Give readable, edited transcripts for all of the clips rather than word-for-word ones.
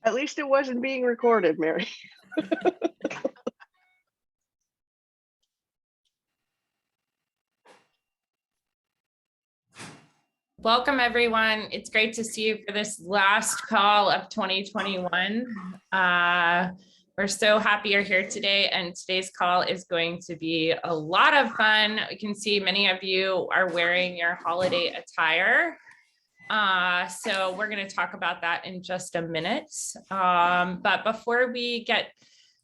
At least it wasn't being recorded, Mary. Welcome, everyone. It's great to see you for this last call of 2021. We're so happy you're here today, and today's call is going to be a lot of fun. You can see many of you are wearing your holiday attire. So we're going to talk about that in just a minute. But before we get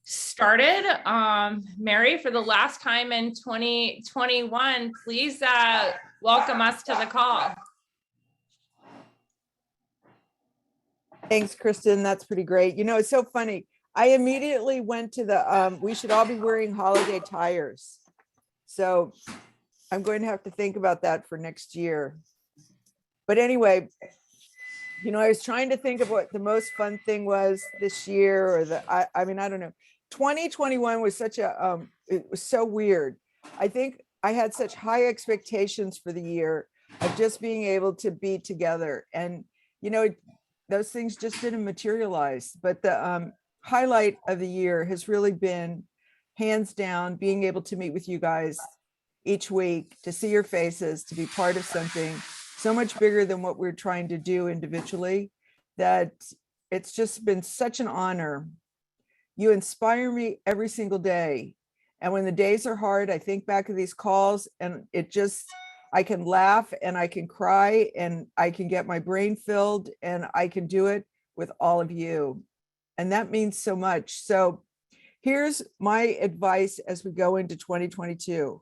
started, Mary, for the last time in 2021, please welcome us to the call. Thanks, Kristen. That's pretty great. You know, it's so funny. I immediately went to the, we should all be wearing holiday tires. So I'm going to have to think about that for next year. But anyway, you know, I was trying to think of what the most fun thing was this year, or I mean, I don't know. 2021 was such a, it was so weird. I think I had such high expectations for the year of just being able to be together. And, you know, those things just didn't materialize. But the highlight of the year has really been, hands down, being able to meet with you guys each week, to see your faces, to be part of something so much bigger than what we're trying to do individually, that it's just been such an honor. You inspire me every single day. And when the days are hard, I think back of these calls and it just, I can laugh and I can cry and I can get my brain filled, and I can do it with all of you. And that means so much. So here's my advice as we go into 2022.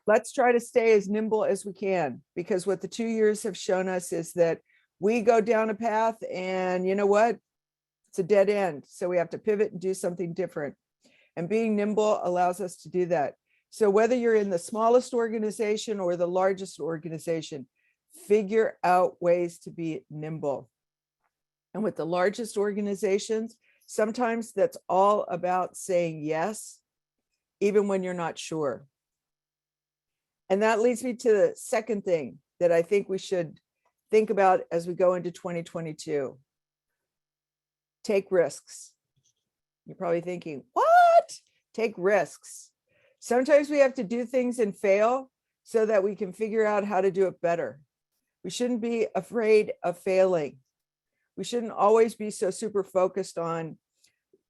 Let's try to stay as nimble as we can, because what the 2 years have shown us is that we go down a path and you know what? It's a dead end. So we have to pivot and do something different. And being nimble allows us to do that. So whether you're in the smallest organization or the largest organization, figure out ways to be nimble. And with the largest organizations, sometimes that's all about saying yes, even when you're not sure. And that leads me to the second thing that I think we should think about as we go into 2022. Take risks. You're probably thinking, what? Take risks. Sometimes we have to do things and fail so that we can figure out how to do it better. We shouldn't be afraid of failing. We shouldn't always be so super focused on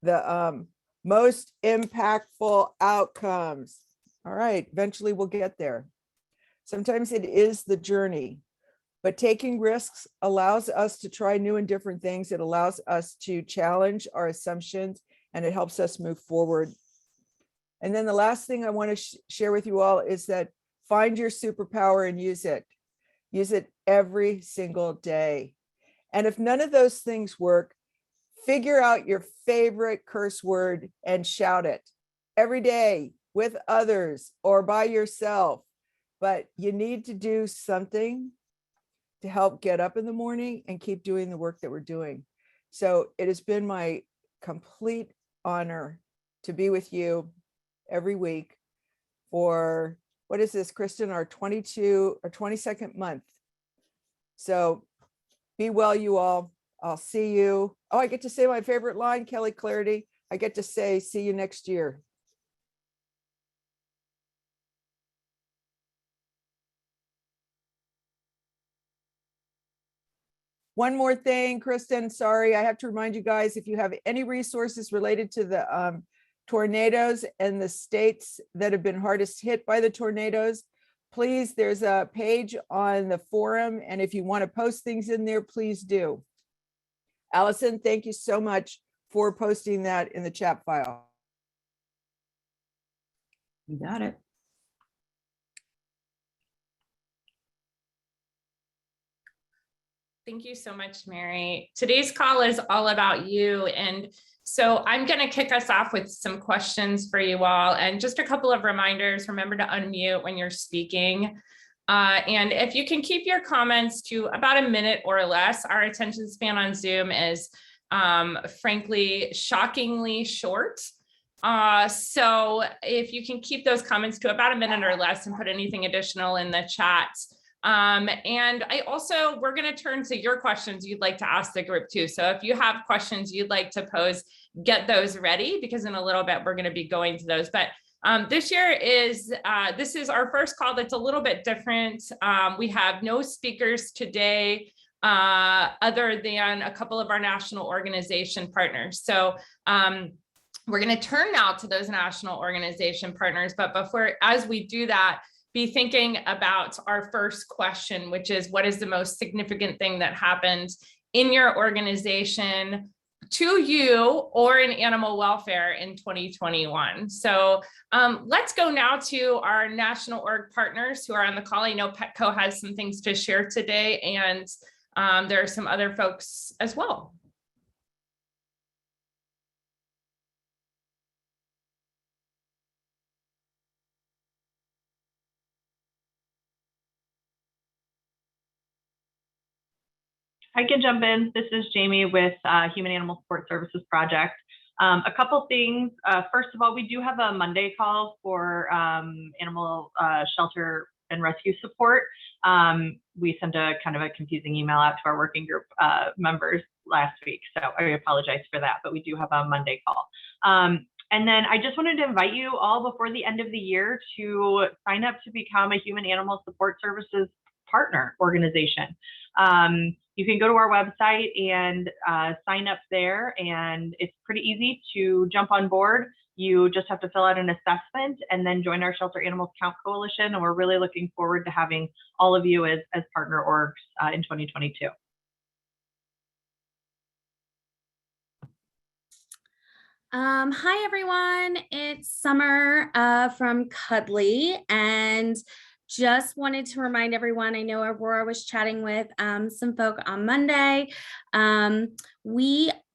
the most impactful outcomes. All right, eventually we'll get there. Sometimes it is the journey, but taking risks allows us to try new and different things. It allows us to challenge our assumptions, and it helps us move forward. And then the last thing I want to share with you all is that find your superpower and use it. Use it every single day. And if none of those things work, figure out your favorite curse word and shout it every day with others or by yourself. But you need to do something to help get up in the morning and keep doing the work that we're doing. So it has been my complete honor to be with you every week for, what is this, Kristen, our 22nd month. So be well, you all. I'll see you. Oh, I get to say my favorite line, Kelly Clarity. I get to say, see you next year. One more thing, Kristen, sorry, I have to remind you guys, if you have any resources related to the tornadoes and the states that have been hardest hit by the tornadoes, please, there's a page on the forum. And if you want to post things in there, please do. Allison, thank you so much for posting that in the chat file. You got it. Thank you so much, Mary. Today's call is all about you. And so I'm going to kick us off with some questions for you all. And just a couple of reminders. Remember to unmute when you're speaking. And if you can keep your comments to about a minute or less, our attention span on Zoom is frankly shockingly short. So if you can keep those comments to about a minute or less and put anything additional in the chat, And we're going to turn to your questions you'd like to ask the group too. So if you have questions you'd like to pose, get those ready, because in a little bit we're going to be going to those. But this year this is our first call that's a little bit different. We have no speakers today other than a couple of our national organization partners. So we're going to turn now to those national organization partners. But as we do that, be thinking about our first question, which is, what is the most significant thing that happened in your organization, to you, or in animal welfare in 2021? So let's go now to our national org partners who are on the call. I know Petco has some things to share today, and there are some other folks as well. I can jump in. This is Jamie with Human Animal Support Services Project. A couple things. First of all, we do have a Monday call for animal shelter and rescue support. We sent a kind of a confusing email out to our working group members last week, so I apologize for that, but we do have a Monday call. And then I just wanted to invite you all before the end of the year to sign up to become a Human Animal Support Services partner organization. You can go to our website and sign up there, and it's pretty easy to jump on board. You just have to fill out an assessment and then join our Shelter Animals Count Coalition, and we're really looking forward to having all of you as partner orgs in 2022. Hi everyone, it's Summer from Cuddly, and just wanted to remind everyone, I know Aurora was chatting with some folk on Monday.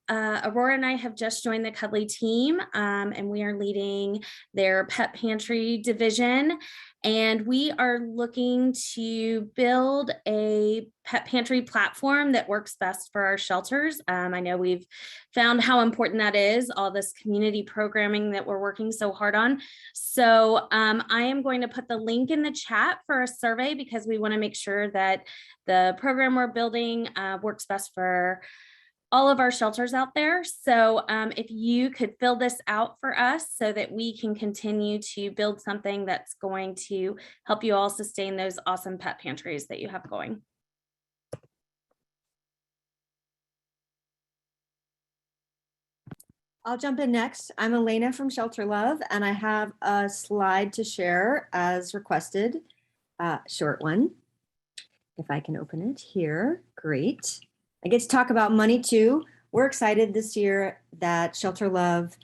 Aurora and I have just joined the Cuddly team, and we are leading their pet pantry division. And we are looking to build a pet pantry platform that works best for our shelters. I know we've found how important that is, all this community programming that we're working so hard on. So I am going to put the link in the chat for a survey, because we want to make sure that the program we're building works best for all of our shelters out there. So if you could fill this out for us so that we can continue to build something that's going to help you all sustain those awesome pet pantries that you have going. I'll jump in next. I'm Elena from Shelter Love, and I have a slide to share as requested, short one. If I can open it here, great. I get to talk about money too. We're excited this year that Shelter Love,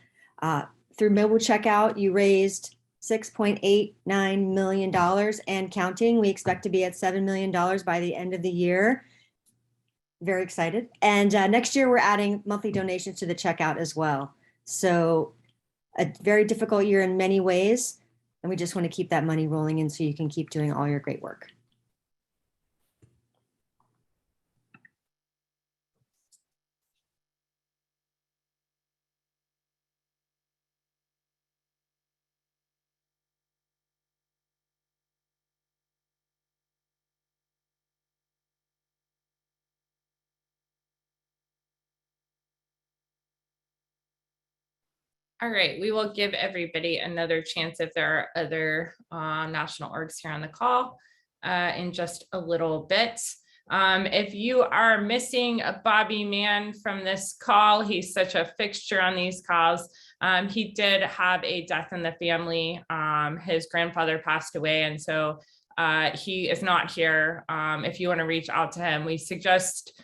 through mobile checkout, you raised $6.89 million and counting. We expect to be at $7 million by the end of the year. Very excited. And next year we're adding monthly donations to the checkout as well. So a very difficult year in many ways. And we just want to keep that money rolling in so you can keep doing all your great work. All right, we will give everybody another chance if there are other national orgs here on the call in just a little bit. If you are missing a Bobby Mann from this call, he's such a fixture on these calls. He did have a death in the family. His grandfather passed away, and so he is not here. If you want to reach out to him, we suggest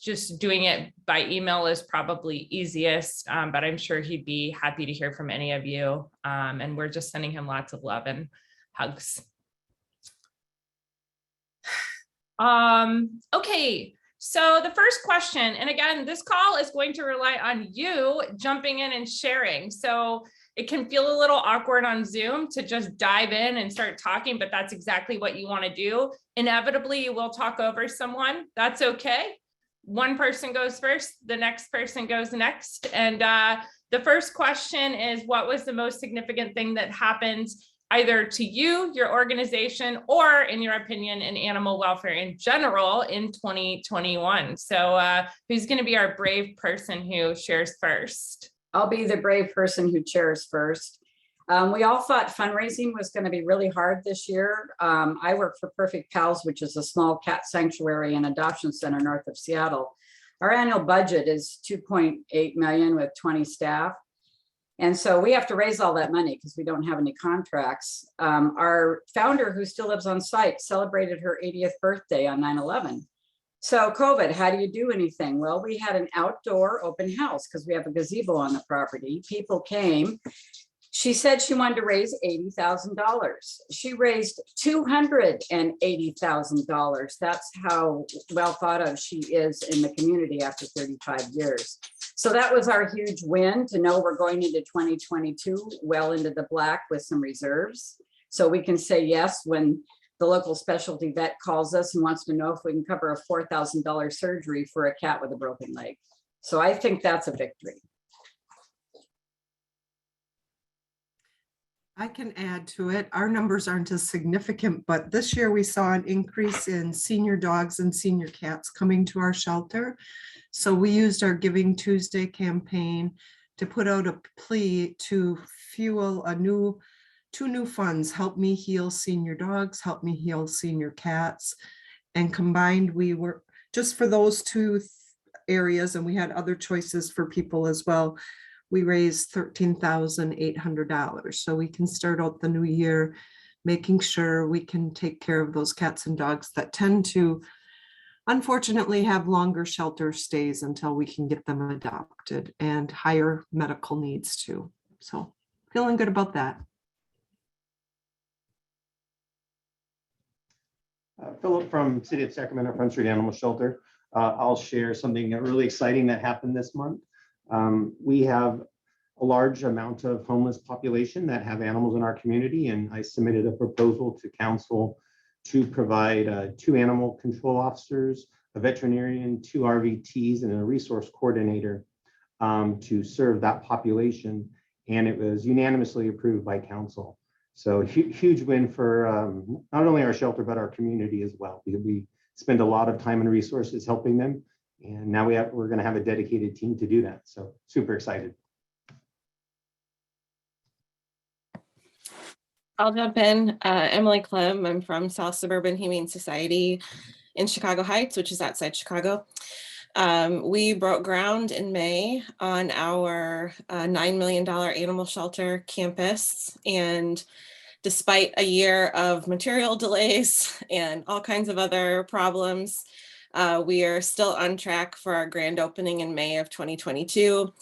just doing it by email is probably easiest, but I'm sure he'd be happy to hear from any of you. And we're just sending him lots of love and hugs. Okay, so the first question, and again, this call is going to rely on you jumping in and sharing. So it can feel a little awkward on Zoom to just dive in and start talking, but that's exactly what you want to do. Inevitably, you will talk over someone. That's okay. One person goes first, the next person goes next. And the first question is, what was the most significant thing that happened either to you, your organization, or in your opinion, in animal welfare in general in 2021. So who's going to be our brave person who shares first? I'll be the brave person who shares first. We all thought fundraising was going to be really hard this year. I work for Perfect Pals, which is a small cat sanctuary and adoption center north of Seattle. Our annual budget is $2.8 million with 20 staff. And so we have to raise all that money because we don't have any contracts. Our founder, who still lives on site, celebrated her 80th birthday on 9/11. So COVID, how do you do anything? Well, we had an outdoor open house because we have a gazebo on the property. People came. She said she wanted to raise $80,000. She raised $280,000. That's how well thought of she is in the community after 35 years. So that was our huge win, to know we're going into 2022 well into the black with some reserves. So we can say yes when the local specialty vet calls us and wants to know if we can cover a $4,000 surgery for a cat with a broken leg. So I think that's a victory. I can add to it. Our numbers aren't as significant, but this year we saw an increase in senior dogs and senior cats coming to our shelter. So we used our Giving Tuesday campaign to put out a plea to fuel two new funds, Help Me Heal Senior Dogs, Help Me Heal Senior Cats. And combined, we were just for those two areas, and we had other choices for people as well. We raised $13,800. So we can start out the new year making sure we can take care of those cats and dogs that tend to unfortunately have longer shelter stays until we can get them adopted, and higher medical needs too. So feeling good about that. Philip from City of Sacramento Front Street Animal Shelter. I'll share something really exciting that happened this month. We have a large amount of homeless population that have animals in our community, and I submitted a proposal to council to provide 2 animal control officers, a veterinarian, 2 RVTs, and a resource coordinator to serve that population. And it was unanimously approved by council. So huge win for not only our shelter, but our community as well. We spend a lot of time and resources helping them. And now we're going to have a dedicated team to do that. So super excited. I'll jump in. Emily Clem. I'm from South Suburban Humane Society in Chicago Heights, which is outside Chicago. We broke ground in May on our $9 million animal shelter campus. And despite a year of material delays and all kinds of other problems, we are still on track for our grand opening in May of 2022.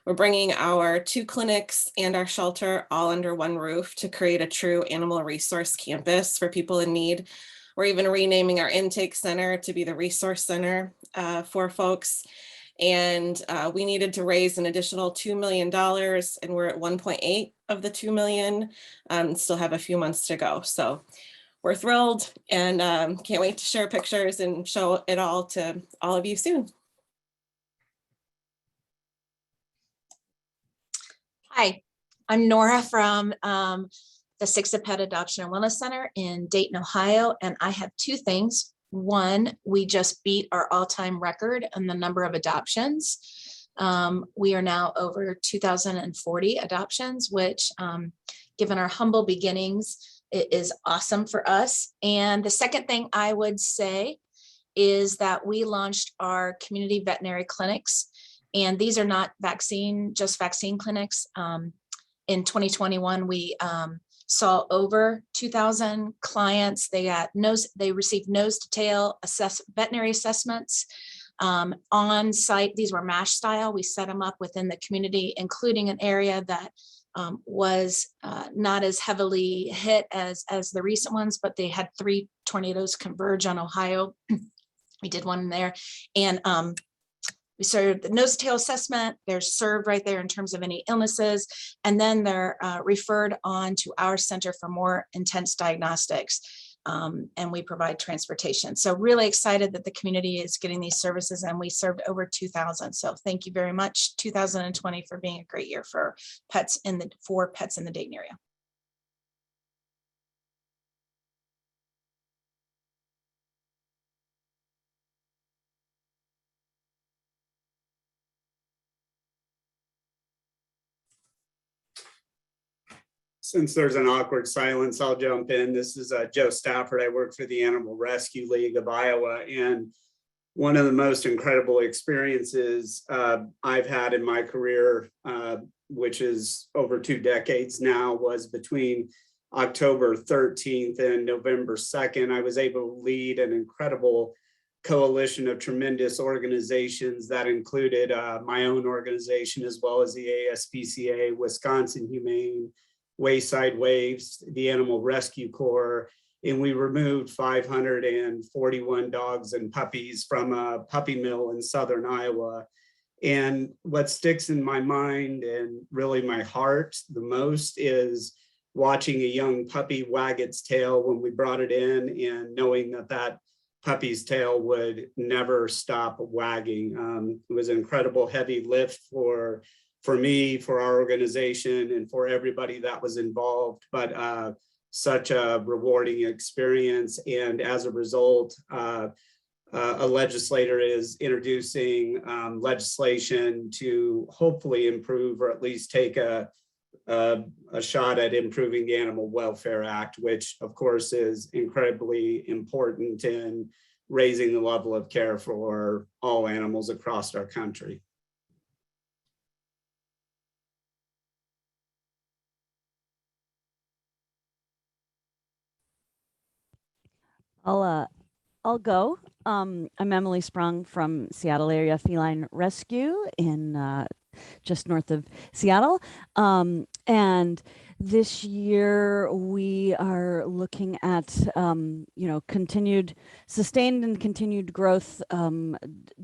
We're bringing our 2 clinics and our shelter all under one roof to create a true animal resource campus for people in need. We're even renaming our intake center to be the resource center for folks. And we needed to raise an additional $2 million, and we're at 1.8 of the 2 million, still have a few months to go. So we're thrilled and can't wait to share pictures and show it all to all of you soon. Hi, I'm Nora from the Six Pet Adoption and Wellness Center in Dayton, Ohio, and I have 2 things. One, we just beat our all-time record on the number of adoptions. We are now over 2,040 adoptions, which, given our humble beginnings, it is awesome for us. And the second thing I would say is that we launched our community veterinary clinics. And these are not just vaccine clinics. In 2021, we saw over 2,000 clients. They received nose to tail veterinary assessments on site. These were MASH style. We set them up within the community, including an area that was not as heavily hit as the recent ones, but they had 3 tornadoes converge on Ohio. We did one there. And we started the nose to tail assessment. They're served right there in terms of any illnesses. And then they're referred on to our center for more intense diagnostics. And we provide transportation. So really excited that the community is getting these services, and we served over 2,000. So thank you very much, 2020, for being a great year for pets in the Dayton area. Since there's an awkward silence, I'll jump in. This is Joe Stafford. I work for the Animal Rescue League of Iowa, and one of the most incredible experiences I've had in my career, which is over 2 decades now, was between October 13th and November 2nd. I was able to lead an incredible coalition of tremendous organizations that included my own organization, as well as the ASPCA, Wisconsin Humane, Wayside Waves, the Animal Rescue Corps, and we removed 541 dogs and puppies from a puppy mill in southern Iowa. And what sticks in my mind and really my heart the most is watching a young puppy wag its tail when we brought it in, and knowing that that puppy's tail would never stop wagging. It was an incredible heavy lift for me, for our organization, and for everybody that was involved, but such a rewarding experience. And as a result, a legislator is introducing legislation to hopefully improve, or at least take a shot at improving the Animal Welfare Act, which of course is incredibly important in raising the level of care for all animals across our country. I'll go. I'm Emily Sprung from Seattle Area Feline Rescue in just north of Seattle. And this year we are looking at, continued sustained and continued growth,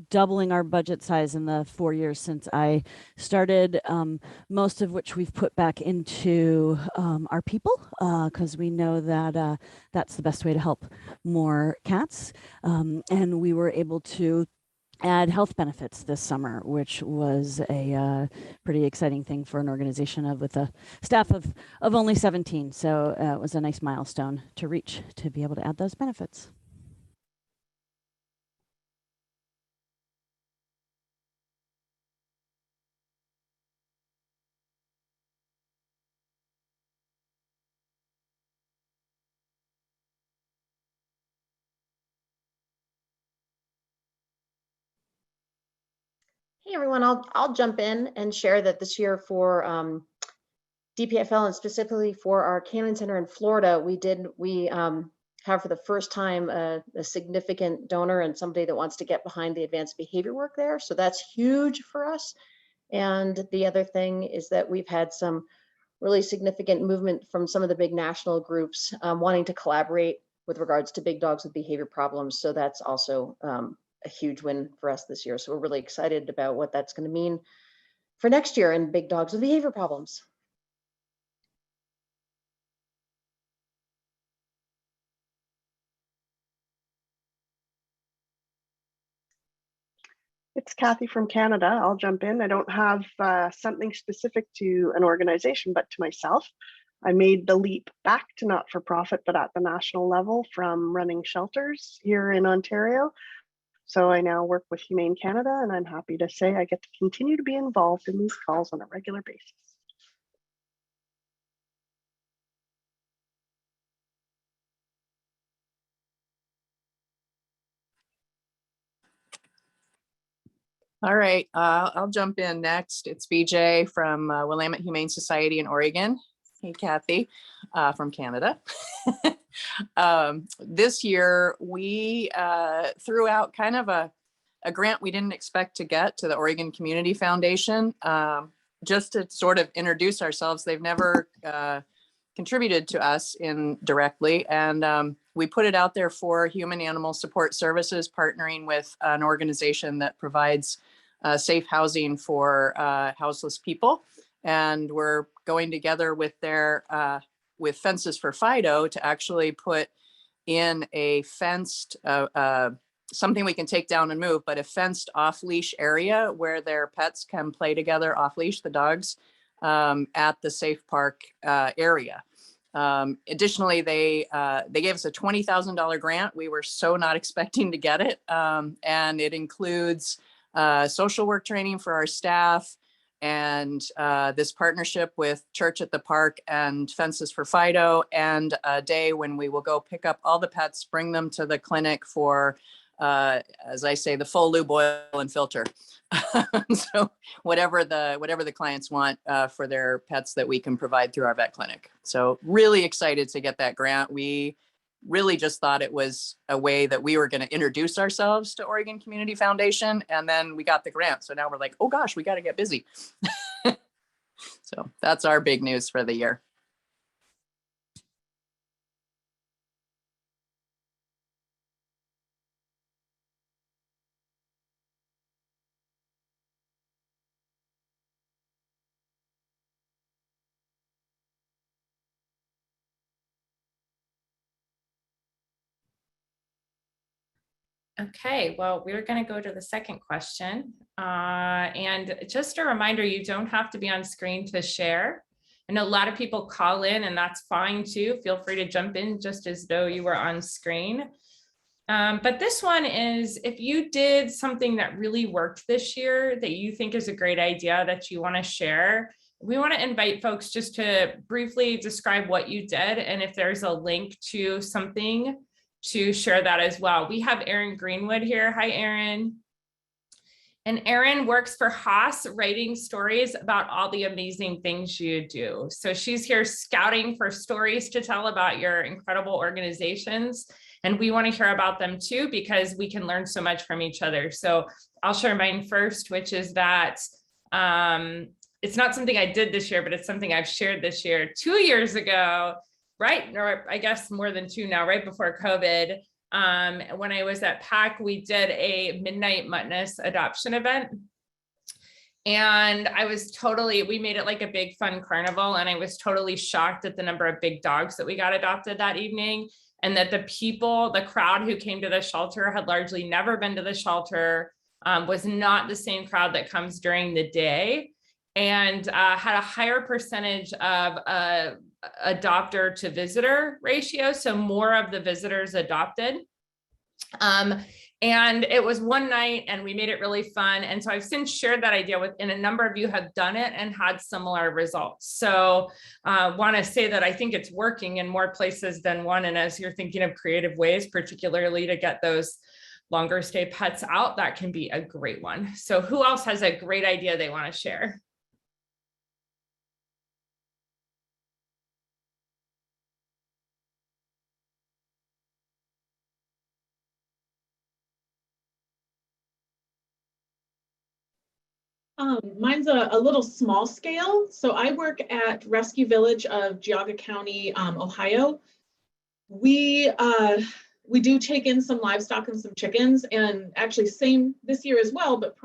doubling our budget size in the 4 years since I started, most of which we've put back into our people, because we know that that's the best way to help more cats. And we were able to add health benefits this summer, which was a pretty exciting thing for an organization with a staff of only 17. So it was a nice milestone to reach, to be able to add those benefits. Hey everyone, I'll jump in and share that this year for DPFL, and specifically for our Canine Center in Florida, we have for the first time a significant donor and somebody that wants to get behind the advanced behavior work there. So that's huge for us. And the other thing is that we've had some really significant movement from some of the big national groups wanting to collaborate with regards to big dogs with behavior problems. So that's also a huge win for us this year. So we're really excited about what that's going to mean for next year in big dogs with behavior problems. It's Kathy from Canada. I'll jump in. I don't have something specific to an organization, but to myself. I made the leap back to not-for-profit, but at the national level, from running shelters here in Ontario. So I now work with Humane Canada, and I'm happy to say I get to continue to be involved in these calls on a regular basis. All right, I'll jump in next. It's BJ from Willamette Humane Society in Oregon. Hey, Kathy, from Canada. This year, we threw out kind of a grant we didn't expect to get to the Oregon Community Foundation, just to sort of introduce ourselves. They've never contributed to us directly, and we put it out there for Human Animal Support Services, partnering with an organization that provides safe housing for houseless people. And we're going together with with Fences for Fido to actually put in a fenced, something we can take down and move, but a fenced off-leash area where their pets can play together off-leash, the dogs, at the Safe Park area. Additionally, they gave us a $20,000 grant. We were so not expecting to get it. And it includes social work training for our staff, And this partnership with Church at the Park and Fences for Fido, and a day when we will go pick up all the pets, bring them to the clinic for, as I say, the full lube, oil, and filter. So whatever the clients want for their pets that we can provide through our vet clinic. So really excited to get that grant. We really just thought it was a way that we were going to introduce ourselves to Oregon Community Foundation. And then we got the grant. So now we're like, oh gosh, we got to get busy. So that's our big news for the year. Okay, well, we're going to go to the second question. And just a reminder, you don't have to be on screen to share. I know a lot of people call in, and that's fine too. Feel free to jump in just as though you were on screen. But this one is, if you did something that really worked this year that you think is a great idea that you want to share, we want to invite folks just to briefly describe what you did, and if there's a link to something to share that as well. We have Erin Greenwood here. Hi, Erin. And Erin works for Haas, writing stories about all the amazing things you do. So she's here scouting for stories to tell about your incredible organizations. And we want to hear about them too, because we can learn so much from each other. So I'll share mine first, which is that it's not something I did this year, but it's something I've shared this year. 2 years ago, right, or I guess more than 2 now, right before COVID, when I was at PAC, we did a midnight muttness adoption event. And we made it like a big fun carnival. And I was totally shocked at the number of big dogs that we got adopted that evening. And that the crowd who came to the shelter had largely never been to the shelter, was not the same crowd that comes during the day, and had a higher percentage of adopter to visitor ratio. So more of the visitors adopted. And it was one night and we made it really fun. And so I've since shared that idea and a number of you have done it and had similar results. So want to say that I think it's working in more places than one. And as you're thinking of creative ways, particularly to get those longer stay pets out, that can be a great one. So who else has a great idea they want to share? Mine's a little small scale. So I work at Rescue Village of Geauga County, Ohio. We do take in some livestock and some chickens, and actually same this year as well, but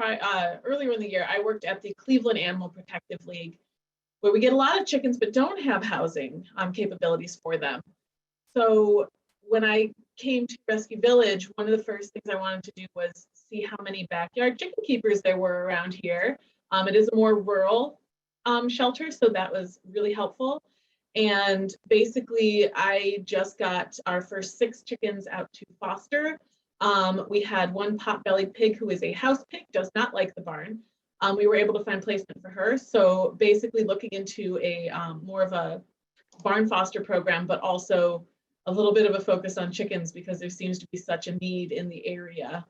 earlier in the year, I worked at the Cleveland Animal Protective League, where we get a lot of chickens, but don't have housing capabilities for them. So when I came to Rescue Village, one of the first things I wanted to do was see how many backyard chicken keepers there were around here. It is a more rural shelter, so that was really helpful. And basically, I just got our first 6 chickens out to foster. We had one pot-bellied pig who is a house pig, does not like the barn. We were able to find placement for her. So basically looking into a more of a barn foster program, but also a little bit of a focus on chickens because there seems to be such a need in the area.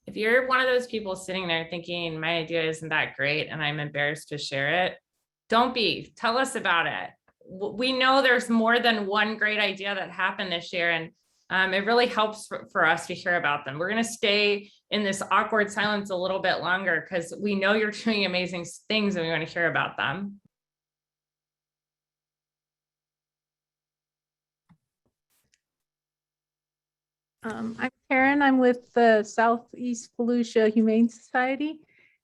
If you're one of those people sitting there thinking my idea isn't that great and I'm embarrassed to share it, don't be. Tell us about it. We know there's more than one great idea that happened this year, and it really helps for us to hear about them. We're going to stay in this awkward silence a little bit longer because we know you're doing amazing things and we want to hear about them. I'm Karen. I'm with the Southeast Felucia Humane Society,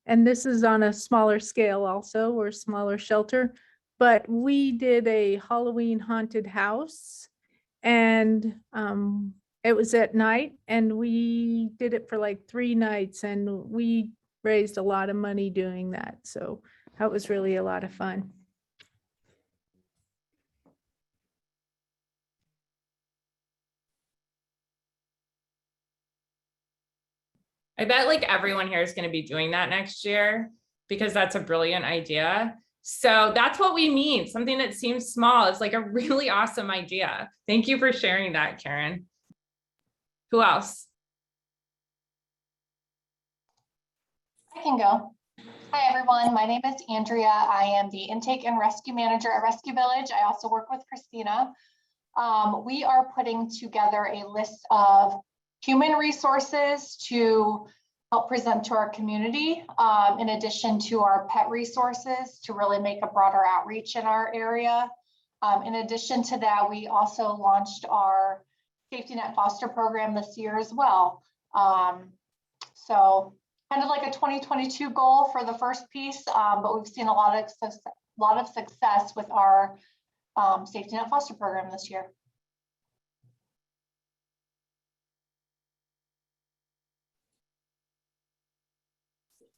And this is on a smaller scale also, or smaller shelter. But we did a Halloween haunted house, and it was at night, and we did it for like 3 nights, and we raised a lot of money doing that. So that was really a lot of fun. I bet like everyone here is going to be doing that next year because that's a brilliant idea. So that's what we mean. Something that seems small is like a really awesome idea. Thank you for sharing that, Karen. Who else? I can go. Hi, everyone. My name is Andrea. I am the intake and rescue manager at Rescue Village. I also work with Christina. We are putting together a list of human resources to help present to our community, in addition to our pet resources to really make a broader outreach in our area. In addition to that, we also launched our safety net foster program this year as well. So kind of like a 2022 goal for the first piece, but we've seen a lot of success with our safety net foster program this year.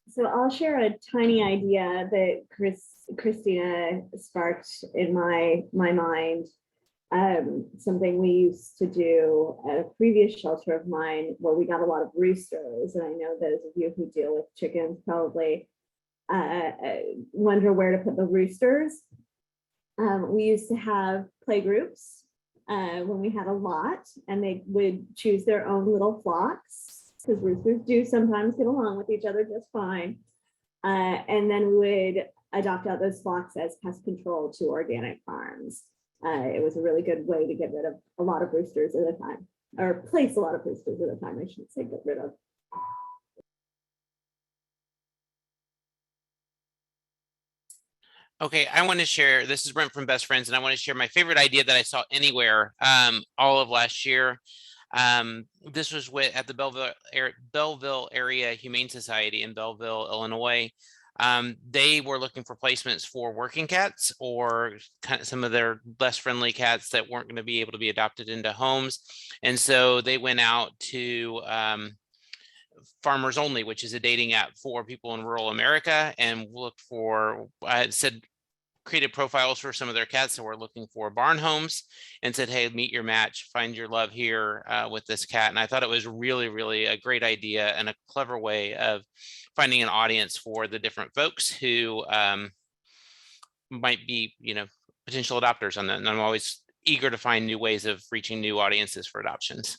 So I'll share a tiny idea that Christina sparked in my mind. Something we used to do at a previous shelter of mine where we got a lot of roosters. And I know those of you who deal with chickens probably wonder where to put the roosters. We used to have play groups when we had a lot, and they would choose their own little flocks, because roosters do sometimes get along with each other just fine. And then we would adopt out those flocks as pest control to organic farms. It was a really good way to get rid of a lot of roosters at a time, or place a lot of roosters at a time, I should say, get rid of. Okay, I want to share, this is Brent from Best Friends, and I want to share my favorite idea that I saw anywhere all of last year. This was at the Belleville Area Humane Society in Belleville, Illinois. They were looking for placements for working cats or kind of some of their less friendly cats that weren't going to be able to be adopted into homes. And so they went out to Farmers Only, which is a dating app for people in rural America, and looked for, created profiles for some of their cats that were looking for barn homes, and said, hey, meet your match, find your love here with this cat. And I thought it was really, really a great idea and a clever way of finding an audience for the different folks who might be, potential adopters on that. And I'm always eager to find new ways of reaching new audiences for adoptions.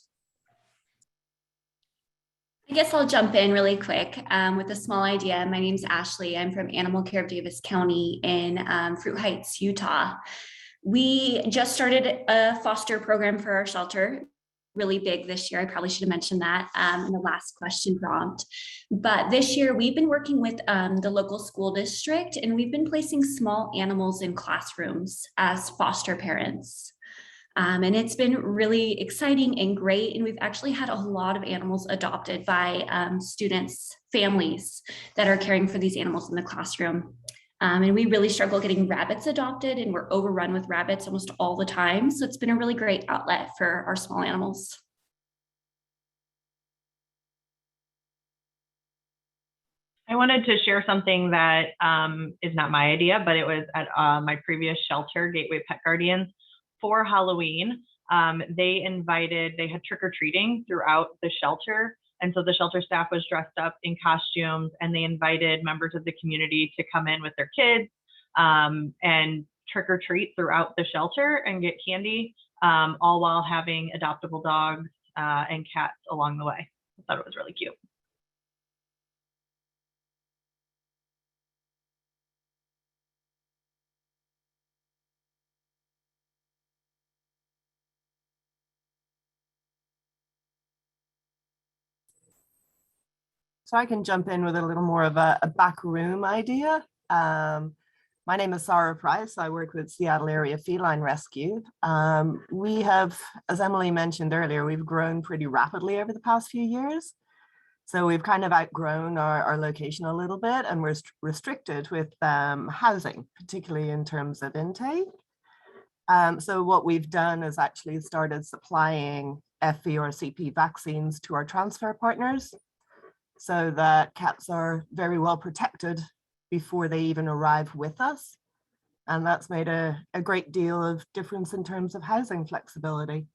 I guess I'll jump in really quick with a small idea. My name's Ashley. I'm from Animal Care of Davis County in Fruit Heights, Utah. We just started a foster program for our shelter, really big this year. I probably should have mentioned that in the last question prompt. But this year we've been working with the local school district, and we've been placing small animals in classrooms as foster parents. And it's been really exciting and great. And we've actually had a lot of animals adopted by students, families that are caring for these animals in the classroom. And we really struggle getting rabbits adopted, and we're overrun with rabbits almost all the time. So it's been a really great outlet for our small animals. I wanted to share something that is not my idea, but it was at my previous shelter, Gateway Pet Guardians. For Halloween, they had trick-or-treating throughout the shelter. And so the shelter staff was dressed up in costumes, and they invited members of the community to come in with their kids and trick-or-treat throughout the shelter and get candy, all while having adoptable dogs and cats along the way. I thought it was really cute. So I can jump in with a little more of a back room idea. My name is Sarah Price. I work with Seattle Area Feline Rescue. We have, as Emily mentioned earlier, we've grown pretty rapidly over the past few years. So we've kind of outgrown our location a little bit, and we're restricted with housing, particularly in terms of intake. So what we've done is actually started supplying FV or CP vaccines to our transfer partners, so that cats are very well protected before they even arrive with us. And that's made a great deal of difference in terms of housing flexibility.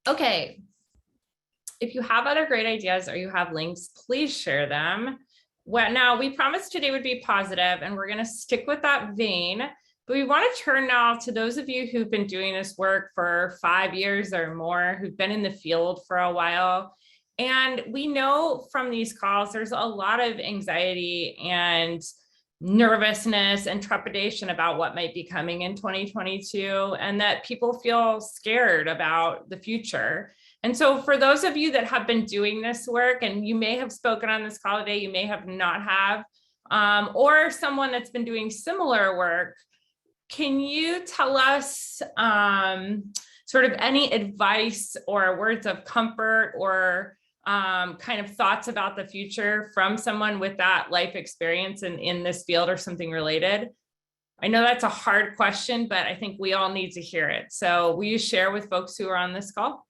Okay. If you have other great ideas or you have links, please share them. Well, now we promised today would be positive, and we're going to stick with that vein. But we want to turn now to those of you who've been doing this work for 5 years or more, who've been in the field for a while. And we know from these calls, there's a lot of anxiety and nervousness and trepidation about what might be coming in 2022, and that people feel scared about the future. And so for those of you that have been doing this work, and you may have spoken on this call today, you may have not have, or someone that's been doing similar work, can you tell us sort of any advice or words of comfort or kind of thoughts about the future from someone with that life experience in this field or something related? I know that's a hard question, but I think we all need to hear it. So will you share with folks who are on this call?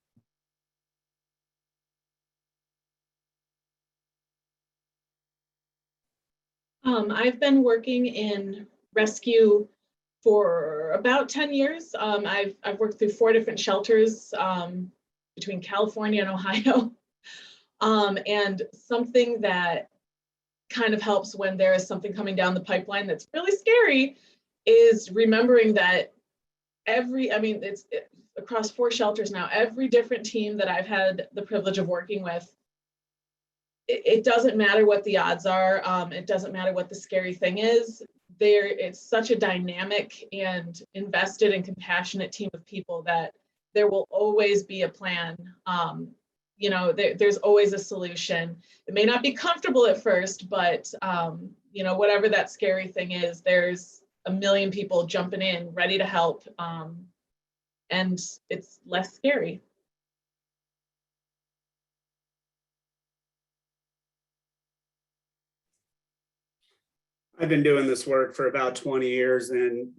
I've been working in rescue for about 10 years. I've worked through 4 different shelters between California and Ohio. And something that kind of helps when there is something coming down the pipeline that's really scary is remembering that it's across 4 shelters now, every different team that I've had the privilege of working with, it doesn't matter what the odds are. It doesn't matter what the scary thing is. It's such a dynamic and invested and compassionate team of people that there will always be a plan. There's always a solution. It may not be comfortable at first, but whatever that scary thing is, there's a million people jumping in, ready to help, and it's less scary. I've been doing this work for about 20 years, and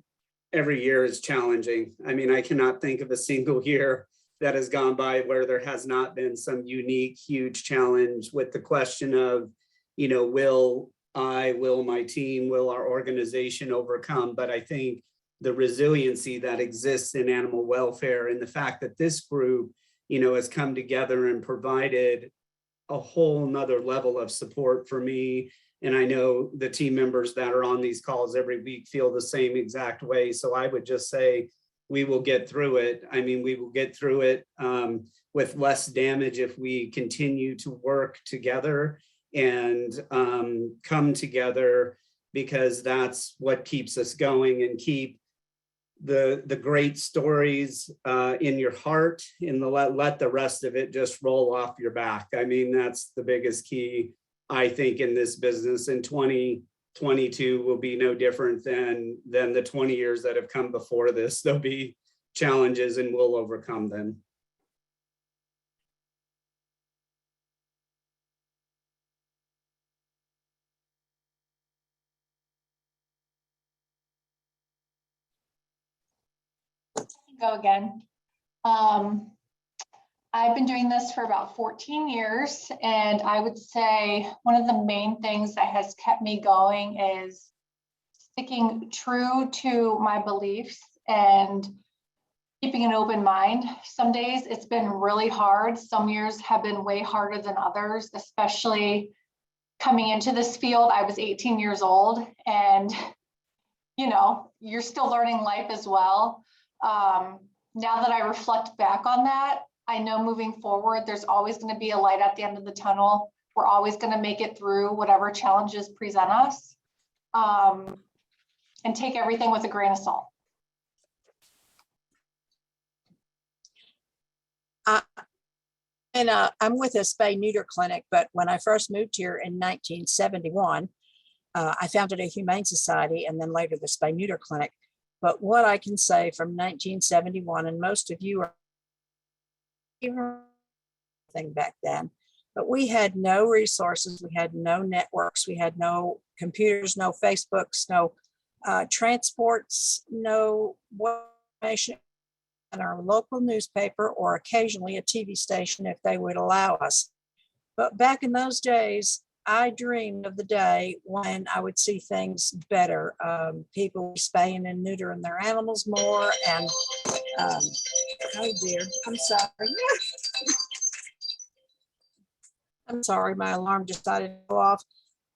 every year is challenging. I mean, I cannot think of a single year that has gone by where there has not been some unique, huge challenge with the question of, will my team, will our organization overcome? But I think the resiliency that exists in animal welfare and the fact that this group, has come together and provided a whole nother level of support for me. And I know the team members that are on these calls every week feel the same exact way. So I would just say, we will get through it. I mean, we will get through it with less damage if we continue to work together and come together, because that's what keeps us going, and keep the great stories in your heart, and let the rest of it just roll off your back. I mean, that's the biggest key, I think, in this business. In 2022 will be no different than the 20 years that have come before this. There'll be challenges and we'll overcome them. Go again. I've been doing this for about 14 years, and I would say one of the main things that has kept me going is sticking true to my beliefs and keeping an open mind. Some days it's been really hard. Some years have been way harder than others, especially coming into this field. I was 18 years old, and you're still learning life as well. Now that I reflect back on that, I know moving forward, there's always going to be a light at the end of the tunnel. We're always going to make it through whatever challenges present us. and take everything with a grain of salt. I'm with a spay neuter clinic, but when I first moved here in 1971, I founded a Humane Society and then later the spay neuter clinic. But what I can say from 1971, and most of you are thing back then, but we had no resources, we had no networks, we had no computers, no Facebooks, no transports, no information, in our local newspaper or occasionally a TV station if they would allow us. But back in those days, I dreamed of the day when I would see things better. People spaying and neutering their animals more. And oh dear, I'm sorry. I'm sorry, my alarm decided to go off.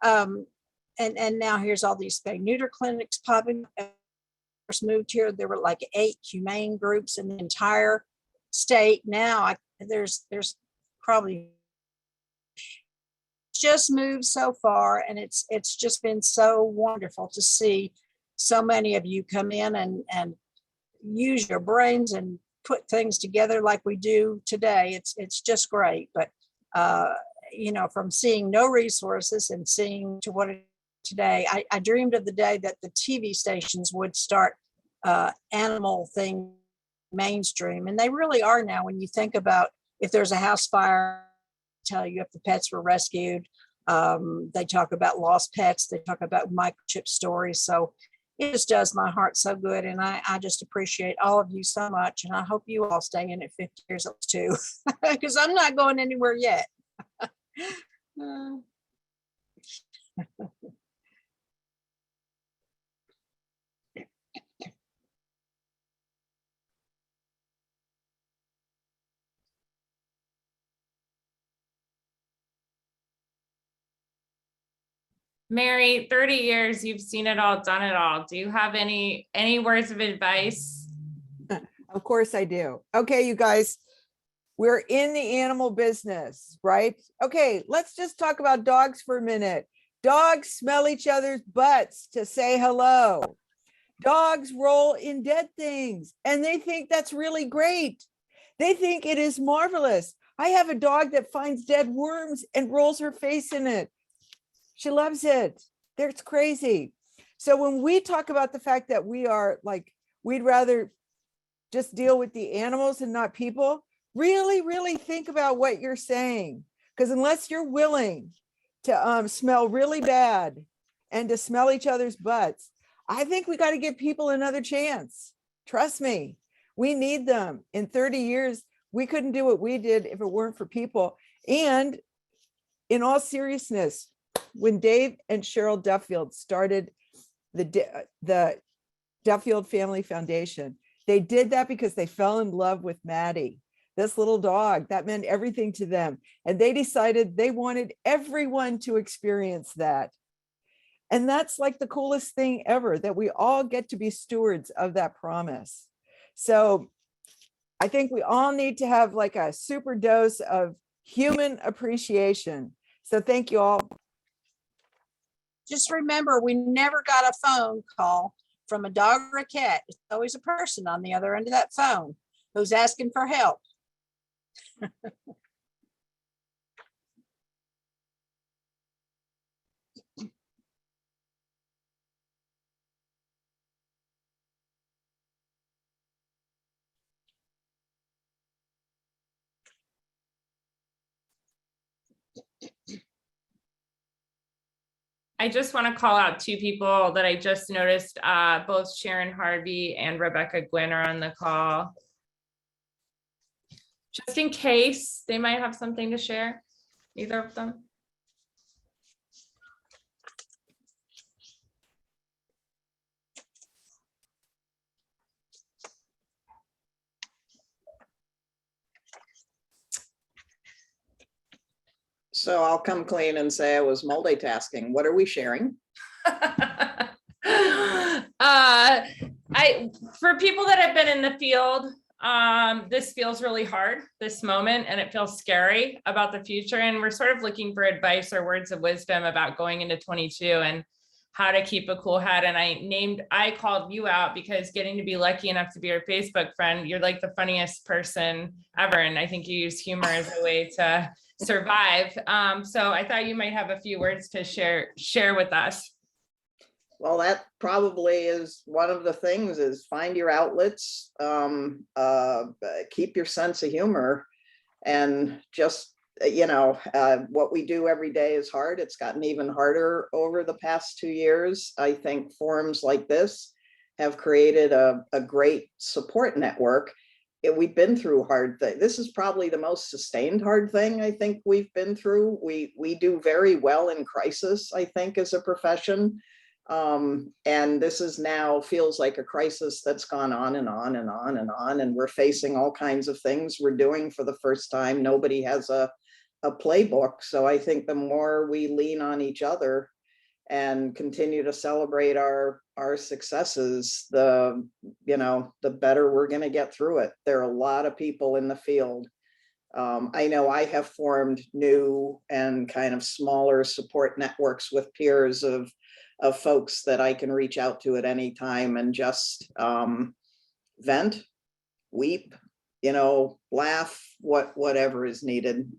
And now here's all these spay neuter clinics popping up. First moved here, there were like 8 humane groups in the entire state. Now there's probably just moved so far, and it's just been so wonderful to see so many of you come in and use your brains and put things together like we do today. It's just great. But you know, from seeing no resources and seeing to what it today, I dreamed of the day that the TV stations would start animal thing mainstream, and they really are now. When you think about if there's a house fire, tell you if the pets were rescued. They talk about lost pets. They talk about microchip stories. So it just does my heart so good, and I just appreciate all of you so much, and I hope you all stay in at 50 years old too, because I'm not going anywhere yet. Mary, 30 years, you've seen it all, done it all. Do you have any words of advice? Of course I do. Okay, you guys, we're in the animal business, right? Okay, let's just talk about dogs for a minute. Dogs smell each other's butts to say hello. Dogs roll in dead things, and they think that's really great. They think it is marvelous. I have a dog that finds dead worms and rolls her face in it. She loves it. That's crazy. So when we talk about the fact that we are like, we'd rather just deal with the animals and not people, really, really think about what you're saying. Because unless you're willing to smell really bad and to smell each other's butts, I think we got to give people another chance. Trust me, we need them. In 30 years, we couldn't do what we did if it weren't for people. And in all seriousness, when Dave and Cheryl Duffield started the Duffield Family Foundation, they did that because they fell in love with Maddie, this little dog. That meant everything to them. And they decided they wanted everyone to experience that. And that's like the coolest thing ever, that we all get to be stewards of that promise. So I think we all need to have like a super dose of human appreciation. So thank you all. Just remember, we never got a phone call from a dog or a cat. It's always a person on the other end of that phone who's asking for help. I just want to call out 2 people that I just noticed. Both Sharon Harvey and Rebecca Gwynn are on the call. Just in case they might have something to share, either of them. So I'll come clean and say I was multitasking. What are we sharing? For people that have been in the field, this feels really hard, this moment, and it feels scary about the future. And we're sort of looking for advice or words of wisdom about going into 22. And how to keep a cool head. And I called you out because getting to be lucky enough to be your Facebook friend, you're like the funniest person ever. And I think you use humor as a way to survive. So I thought you might have a few words to share with us. Well, that probably is one of the things, is find your outlets, keep your sense of humor, and just, what we do every day is hard. It's gotten even harder over the past 2 years. I think forums like this have created a great support network. We've been through hard things. This is probably the most sustained hard thing I think we've been through. We do very well in crisis, I think, as a profession. And this is now feels like a crisis that's gone on and on and on and on. And we're facing all kinds of things we're doing for the first time. Nobody has a playbook. So I think the more we lean on each other and continue to celebrate our successes, the better we're going to get through it. There are a lot of people in the field. I know I have formed new and kind of smaller support networks with peers of folks that I can reach out to at any time and just vent, weep, laugh, whatever is needed.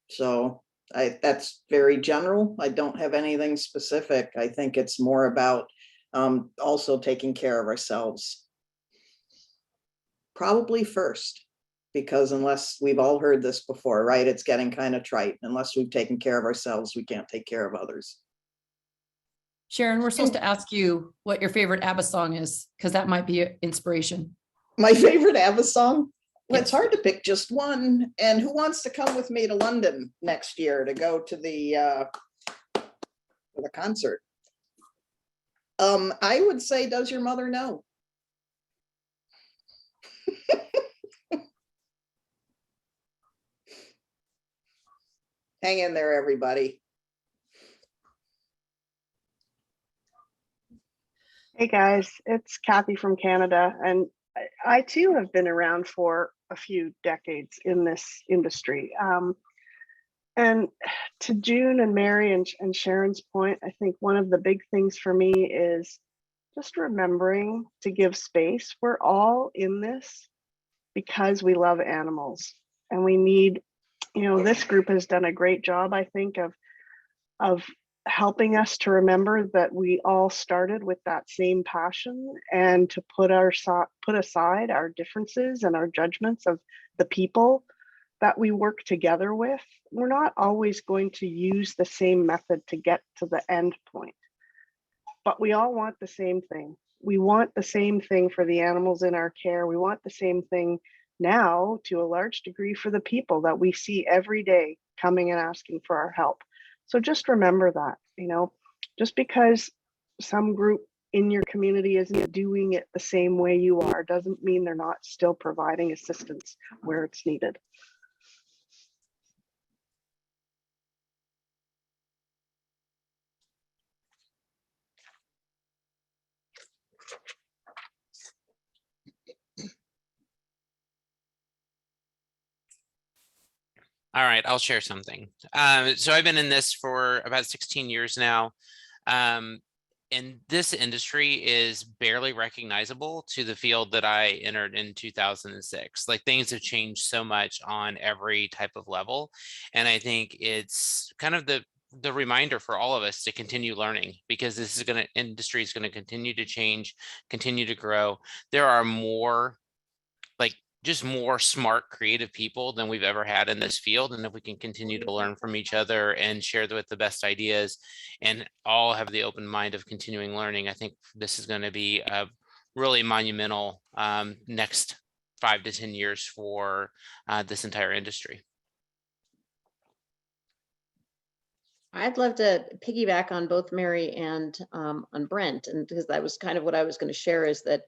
So that's very general. I don't have anything specific. I think it's more about also taking care of ourselves. Probably first, because unless we've all heard this before, right? It's getting kind of trite. Unless we've taken care of ourselves, we can't take care of others. Sharon, we're supposed to ask you what your favorite ABBA song is, because that might be inspiration. My favorite ABBA song? Well, it's hard to pick just one. And who wants to come with me to London next year to go to the concert? I would say, Does Your Mother Know? Hang in there, everybody. Hey guys, it's Kathy from Canada, and I too have been around for a few decades in this industry. And to June and Mary and Sharon's point, I think one of the big things for me is just remembering to give space. We're all in this because we love animals, and we need, this group has done a great job, I think, of helping us to remember that we all started with that same passion, and to put aside our differences and our judgments of the people that we work together with. We're not always going to use the same method to get to the end point, but we all want the same thing. We want the same thing for the animals in our care. We want the same thing now, to a large degree, for the people that we see every day coming and asking for our help. So just remember that, just because some group in your community isn't doing it the same way you are, doesn't mean they're not still providing assistance where it's needed. All right, I'll share something. So I've been in this for about 16 years now. And this industry is barely recognizable to the field that I entered in 2006. Like, things have changed so much on every type of level. And I think it's kind of the reminder for all of us to continue learning, because this industry is going to continue to change, continue to grow. There are more just more smart, creative people than we've ever had in this field. And if we can continue to learn from each other and share with the best ideas and all have the open mind of continuing learning, I think this is going to be a really monumental next 5 to 10 years for this entire industry. I'd love to piggyback on both Mary and on Brent, and because that was kind of what I was going to share, is that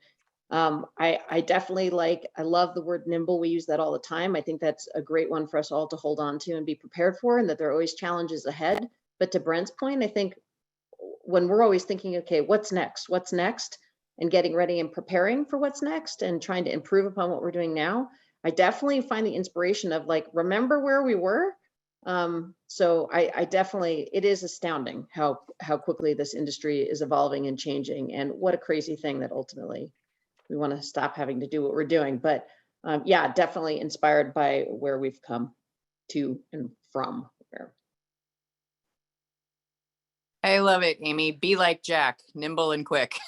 I definitely I love the word nimble. We use that all the time. I think that's a great one for us all to hold on to and be prepared for, and that there are always challenges ahead. But to Brent's point, I think when we're always thinking, okay, what's next, and getting ready and preparing for what's next and trying to improve upon what we're doing now, I definitely find the inspiration of remember where we were So I definitely, it is astounding how quickly this industry is evolving and changing, and what a crazy thing that ultimately we want to stop having to do what we're doing. But yeah, definitely inspired by where we've come to and from. I love it, Amy. Be like Jack, nimble and quick.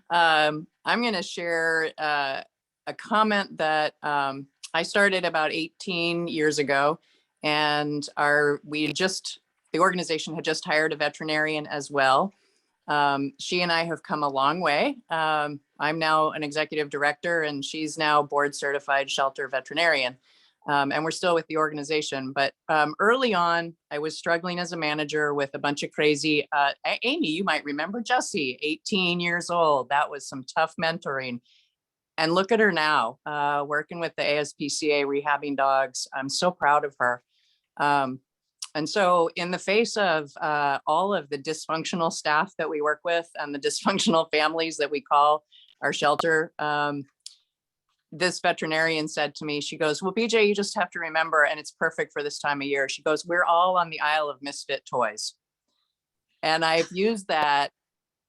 I'm going to share a comment that I started about 18 years ago, and the organization had just hired a veterinarian as well. She and I have come a long way. I'm now an executive director, and she's now board certified shelter veterinarian. And we're still with the organization. But early on, I was struggling as a manager with a bunch of crazy, Amy, you might remember Jessie, 18 years old. That was some tough mentoring. And look at her now, working with the ASPCA, rehabbing dogs. I'm so proud of her. And so in the face of all of the dysfunctional staff that we work with and the dysfunctional families that we call our shelter, this veterinarian said to me, she goes, well, BJ, you just have to remember, and it's perfect for this time of year. She goes, we're all on the aisle of misfit toys. And I've used that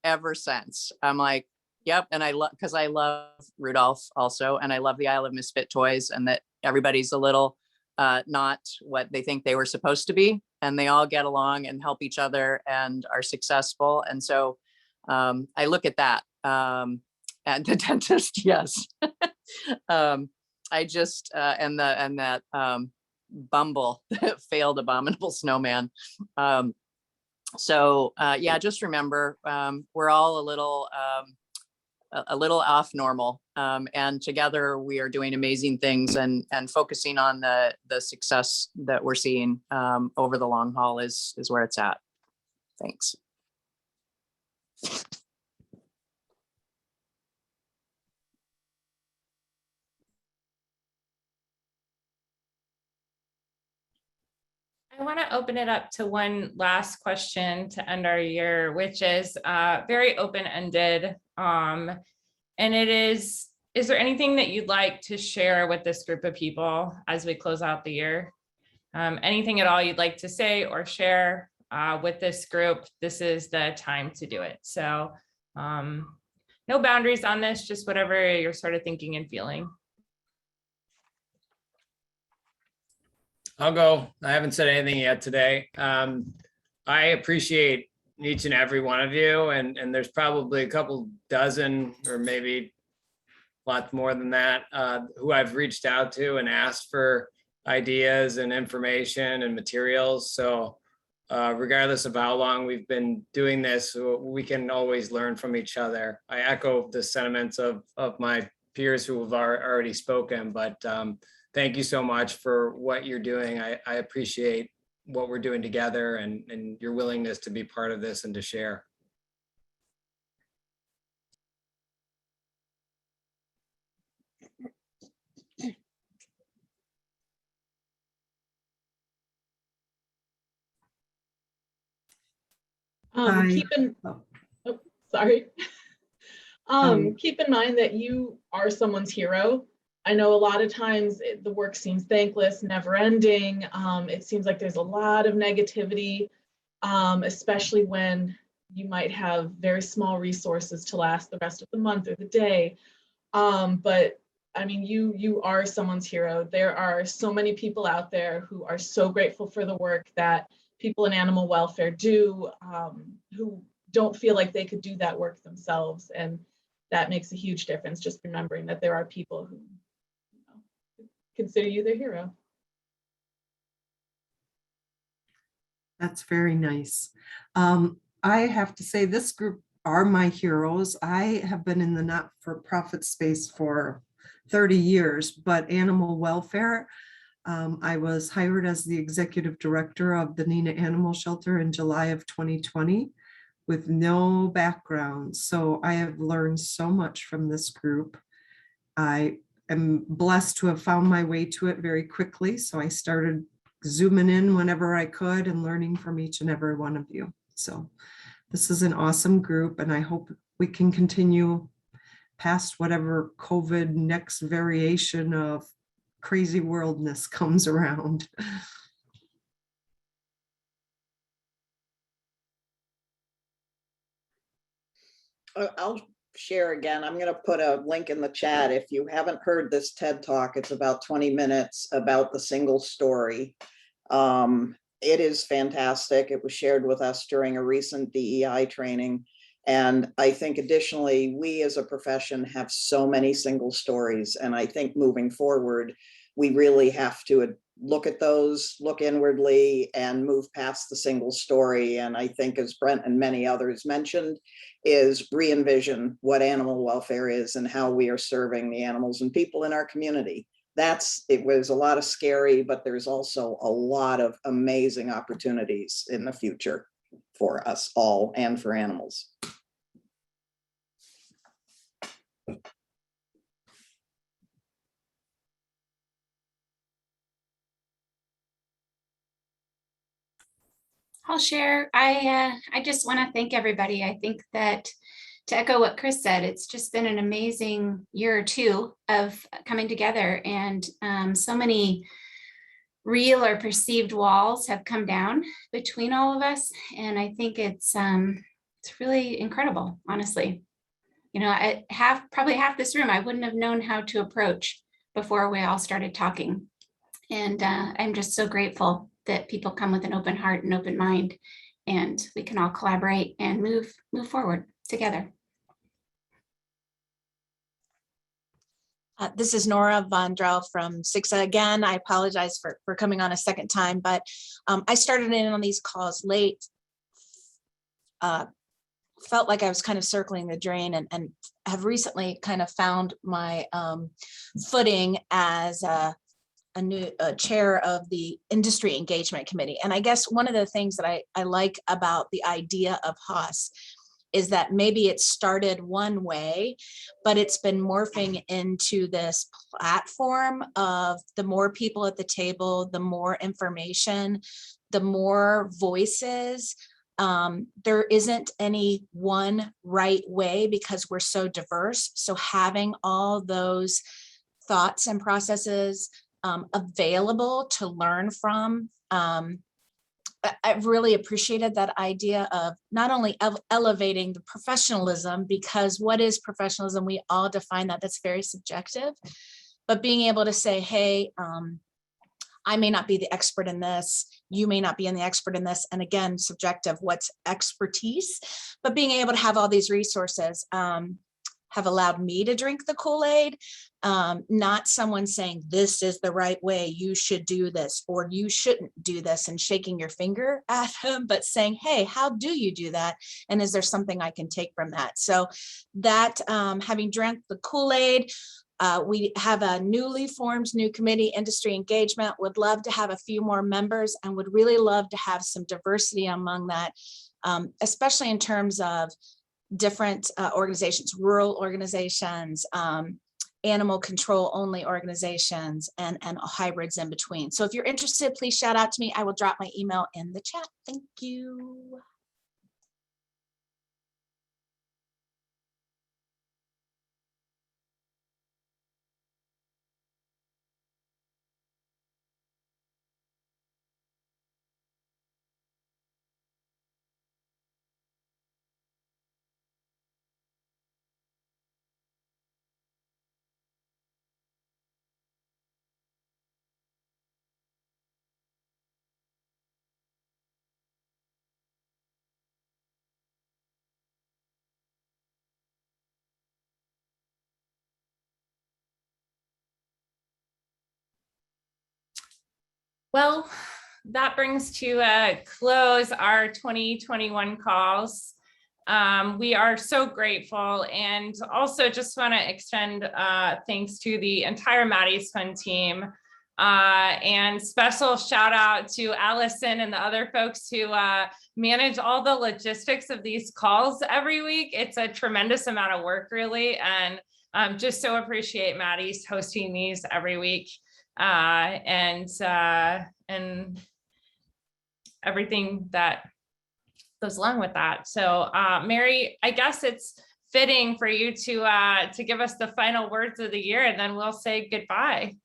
ever since. I'm like, yep. And because I love Rudolph also, and I love the aisle of misfit toys, and that everybody's a little not what they think they were supposed to be. And they all get along and help each other and are successful. And so I look at that. And the dentist, yes. I just and that Bumble failed abominable snowman. So yeah, just remember we're all a little off normal, and together we are doing amazing things, and focusing on the success that we're seeing over the long haul is where it's at. Thanks. I want to open it up to one last question to end our year, which is very open-ended. And it is there anything that you'd like to share with this group of people as we close out the year? Anything at all you'd like to say or share with this group? This is the time to do it. So no boundaries on this, just whatever you're sort of thinking and feeling. I'll go. I haven't said anything yet today. I appreciate each and every one of you, and there's probably a couple dozen or maybe lots more than that who I've reached out to and asked for ideas and information and materials. So regardless of how long we've been doing this, we can always learn from each other. I echo the sentiments of my peers who have already spoken, but thank you so much for what you're doing. I appreciate what we're doing together, and your willingness to be part of this and to share. Keep in mind that you are someone's hero. I know a lot of times the work seems thankless, never ending. It seems like there's a lot of negativity, especially when you might have very small resources to last the rest of the month or the day. But I mean, you are someone's hero. There are so many people out there who are so grateful for the work that people in animal welfare do, who don't feel like they could do that work themselves. And that makes a huge difference, just remembering that there are people who consider you their hero. That's very nice. I have to say this group are my heroes. I have been in the not-for-profit space for 30 years, but animal welfare, I was hired as the executive director of the Nina Animal Shelter in July of 2020 with no background. So I have learned so much from this group. I am blessed to have found my way to it very quickly. So I started zooming in whenever I could and learning from each and every one of you. So this is an awesome group, and I hope we can continue past whatever COVID next variation of crazy worldness comes around. I'll share again. I'm going to put a link in the chat. If you haven't heard this TED Talk, it's about 20 minutes about the single story. It is fantastic. It was shared with us during a recent DEI training. And I think additionally, we as a profession have so many single stories. And I think moving forward, we really have to look at those, look inwardly, and move past the single story. And I think, as Brent and many others mentioned, is re-envision what animal welfare is and how we are serving the animals and people in our community. It was a lot of scary, but there's also a lot of amazing opportunities in the future for us all and for animals. I'll share. I just want to thank everybody. I think that, to echo what Chris said, it's just been an amazing year or two of coming together, and so many real or perceived walls have come down between all of us. And I think it's really incredible, honestly. You know, probably half this room I wouldn't have known how to approach before we all started talking. And I'm just so grateful that people come with an open heart and open mind, and we can all collaborate and move forward together. This is Nora Von Drell from SIGSA again. I apologize for coming on a second time, but I started in on these calls late. Felt like I was kind of circling the drain, and have recently kind of found my footing as a new chair of the Industry Engagement Committee. And I guess one of the things that I like about the idea of HOS is that maybe it started one way, but it's been morphing into this platform of the more people at the table, the more information, the more voices. There isn't any one right way because we're so diverse. So having all those thoughts and processes available to learn from, I've really appreciated that idea of not only elevating the professionalism, because what is professionalism? We all define that. That's very subjective, but being able to say, hey, I may not be the expert in this. You may not be the expert in this. And again, subjective, what's expertise? But being able to have all these resources have allowed me to drink the Kool-Aid, not someone saying this is the right way, you should do this, or you shouldn't do this and shaking your finger at them, but saying, hey, how do you do that? And is there something I can take from that? So that having drank the Kool-Aid, we have a newly formed new committee, Industry Engagement, would love to have a few more members and would really love to have some diversity among that, especially in terms of different organizations, rural organizations, animal control only organizations, and hybrids in between. So if you're interested, please shout out to me. I will drop my email in the chat. Thank you. Well, that brings to a close our 2021 calls. We are so grateful, and also just want to extend thanks to the entire Maddie's Fund team, and special shout out to Allison and the other folks who manage all the logistics of these calls every week. It's a tremendous amount of work, really, and just so appreciate Maddie's hosting these every week. And everything that goes along with that. So Mary, I guess it's fitting for you to give us the final words of the year, and then we'll say goodbye.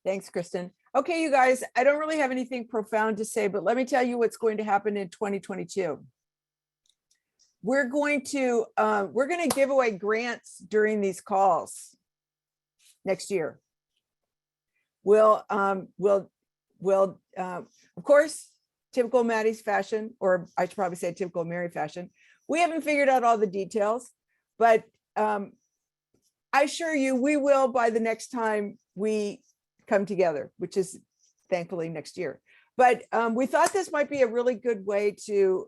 Thanks, Kristen. Okay, you guys, I don't really have anything profound to say, but let me tell you what's going to happen in 2022. We're going to give away grants during these calls next year. We'll of course, typical Maddie's fashion, or I should probably say typical Mary fashion. We haven't figured out all the details, but I assure you we will by the next time we come together, which is thankfully next year. But we thought this might be a really good way to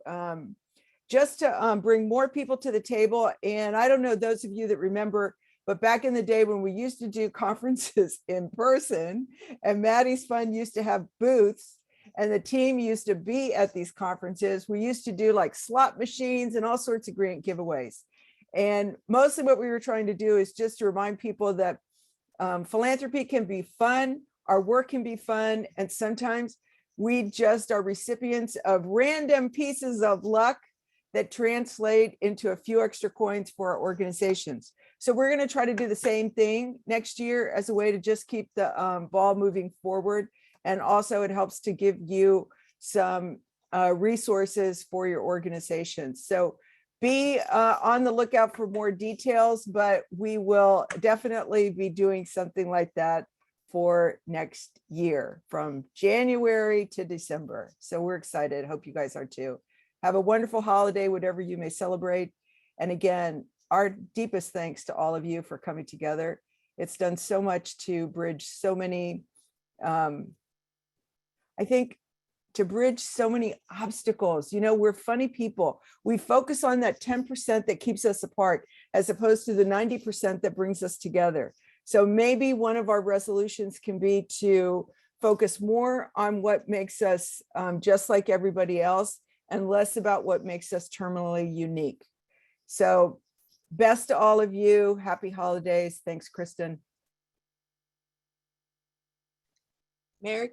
just to bring more people to the table. And I don't know those of you that remember, but back in the day when we used to do conferences in person, and Maddie's Fund used to have booths, and the team used to be at these conferences, we used to do like slot machines and all sorts of grant giveaways. And mostly what we were trying to do is just to remind people that philanthropy can be fun, our work can be fun, and sometimes we just are recipients of random pieces of luck that translate into a few extra coins for our organizations. So we're going to try to do the same thing next year as a way to just keep the ball moving forward. And also it helps to give you some resources for your organizations. So be on the lookout for more details, but we will definitely be doing something like that for next year from January to December. So we're excited. Hope you guys are too. Have a wonderful holiday, whatever you may celebrate. And again, our deepest thanks to all of you for coming together. It's done so much to bridge so many, I think, to bridge so many obstacles. You know, we're funny people. We focus on that 10% that keeps us apart, as opposed to the 90% that brings us together. So maybe one of our resolutions can be to focus more on what makes us just like everybody else, and less about what makes us terminally unique. So best to all of you. Happy holidays. Thanks, Kristen. Merry